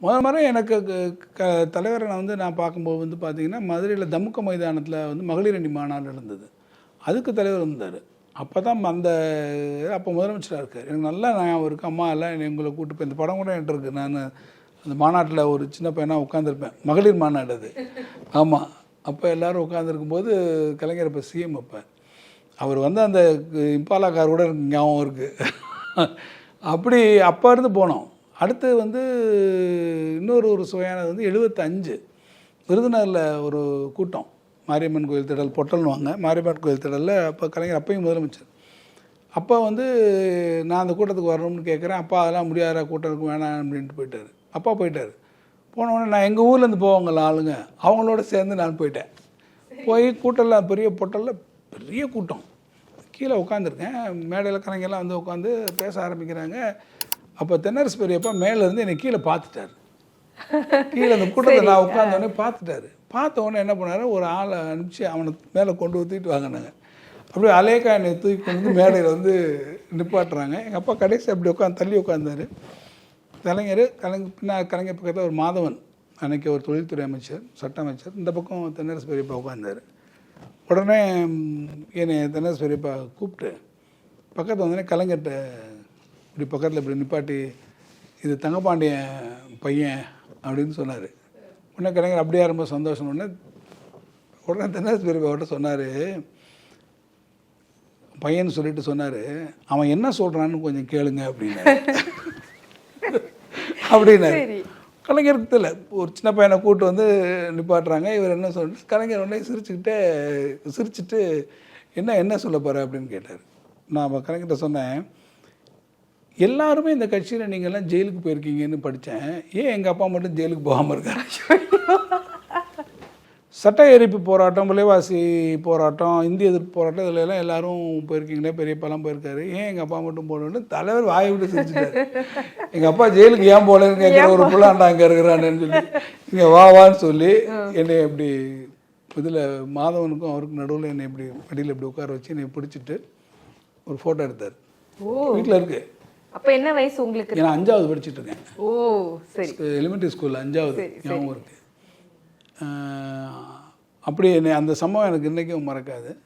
முறை எனக்கு தலைவரை நான் பார்க்கும்போது பார்த்தீங்கன்னா மதுரையில் தமுக்க மைதானத்தில் மகளிர் அணி மாநாடு நடந்தது. அதுக்கு தலைவர் இருந்தார். அப்போ தான் அப்போ முதலமைச்சராக இருக்கார். எனக்கு நல்லா ஞாபகம் இருக்குது. அம்மா எல்லாம் எங்களை கூப்பிட்டு போய் இந்த படம் கூட என்கிட்ட இருக்குது. நான் அந்த மாநாட்டில் ஒரு சின்ன பையனாக உட்காந்துருப்பேன். மகளிர் மாநாடு அது. ஆமாம். அப்போ எல்லோரும் உட்காந்துருக்கும்போது கலைஞர் இப்போ சிஎம். அப்போ அவர் அந்த இம்பாலா கார் கூட எனக்கு ஞாபகம் இருக்குது. அப்படி அப்போ இருந்து போனோம். அடுத்து இன்னொரு சுவையானது 75 விருதுநகரில் ஒரு கூட்டம், மாரியம்மன் கோயில் திடல் பொட்டல்னுவாங்க. மாரியம்மன் கோயில் திடலில் அப்போ கலைஞர் அப்பையும் முதலமைச்சர். அப்போ நான் அந்த கூட்டத்துக்கு வரணும்னு கேட்குறேன். அப்பா அதெல்லாம் முடியாத கூட்டத்துக்கு வேணாம் அப்படின்ட்டு போயிட்டார். அப்பா போயிட்டார். போனவுடனே நான் எங்கள் ஊர்லேருந்து போவாங்கள்ல ஆளுங்க, அவங்களோட சேர்ந்து நான் போயிட்டேன். போய் கூட்டம்லாம் பெரிய பொட்டலில் பெரிய கூட்டம். கீழே உட்காந்துருக்கேன். மேடையில் கலைஞர்லாம் உட்காந்து பேச ஆரம்பிக்கிறாங்க. அப்போ தென்னரசு பெரியப்பா மேலேருந்து என்னை கீழே பார்த்துட்டார். கீழே அந்த கூட்டத்தை நான் உட்காந்தோடனே பார்த்துட்டாரு. பார்த்த உடனே என்ன பண்ணார், ஒரு ஆளை அனுப்பிச்சு அவனை மேலே கொண்டு ஊற்றிட்டு வாங்கினாங்க. அப்படியே அலேக்கா என்னை தூக்கி கொண்டு மேடையில் நிப்பாட்டுறாங்க. எங்கள் அப்பா கடைசி அப்படி தள்ளி உட்காந்தார். கலைஞர் கலைஞர் பக்கத்தில் ஒரு மாதவன், அன்றைக்கி ஒரு தொழில்துறை அமைச்சர், சட்ட அமைச்சர், இந்த பக்கம் தென்னரசு பெரியப்பா உட்காந்தார். உடனே என்னை தென்னரசு பெரியப்பா கூப்பிட்டு பக்கத்தில் வந்தோடனே கலைஞர்கிட்ட இப்படி பக்கத்தில் இப்படி நிப்பாட்டி, இது தங்கப்பாண்டியன் பையன் அப்படின்னு சொன்னார். உடனே கலைஞர் அப்படியே ரொம்ப சந்தோஷம். உடனே தென்னரசு பெரியப்பாட்ட சொன்னார், பையன் சொல்லிட்டு சொன்னார், அவன் என்ன சொல்கிறான்னு கொஞ்சம் கேளுங்க அப்படின்னாரு. கலைஞருக்கு தெரியல, ஒரு சின்ன பையனை கூப்பிட்டு நிப்பாட்டுறாங்க. இவர் என்ன சொல்லிட்டு கலைஞர் உடனே சிரிச்சுட்டு என்ன சொல்ல போகிற அப்படின்னு கேட்டார். நான் கலைஞர்கிட்ட சொன்னேன், எல்லாருமே இந்த கட்சியில் நீங்கள்லாம் ஜெயிலுக்கு போயிருக்கீங்கன்னு படித்தேன், ஏன் எங்கள் அப்பா மட்டும் ஜெயிலுக்கு போகாமல் இருக்காரு? சட்ட எரிப்பு போராட்டம், விலைவாசி போராட்டம், இந்திய எதிர்ப்பு போராட்டம், இதில் எல்லாம் எல்லோரும் போயிருக்கீங்களே, பெரியப்பாலாம் போயிருக்காரு, ஏன் எங்கள் அப்பா மட்டும் போகணுன்னு தலைவர் வாயை விட்டு சிரிச்சுட்டார். எங்கள் அப்பா ஜெயிலுக்கு ஏன் போகலன்னு கேட்குற ஒரு புள்ளாண்டா அங்கே இருக்கிறான்னு சொல்லி இங்கே வான்னு சொல்லி என்னை இப்படி இதில் மாதவனுக்கும் அவருக்கும் நடுவில் என்னை இப்படி அடியில் இப்படி உட்கார வச்சு என்னை பிடிச்சிட்டு ஒரு ஃபோட்டோ எடுத்தார். வீட்டில் இருக்குது. அப்போ என்ன வயசு உங்களுக்கு? நான் 5வது படிச்சுட்டு இருக்கேன். ஓ சரி. எலிமெண்ட்ரி ஸ்கூலில் 5வது ஞாபகம் இருக்குது. அப்படி அந்த சம்பவம் எனக்கு இன்றைக்கும் மறக்காது.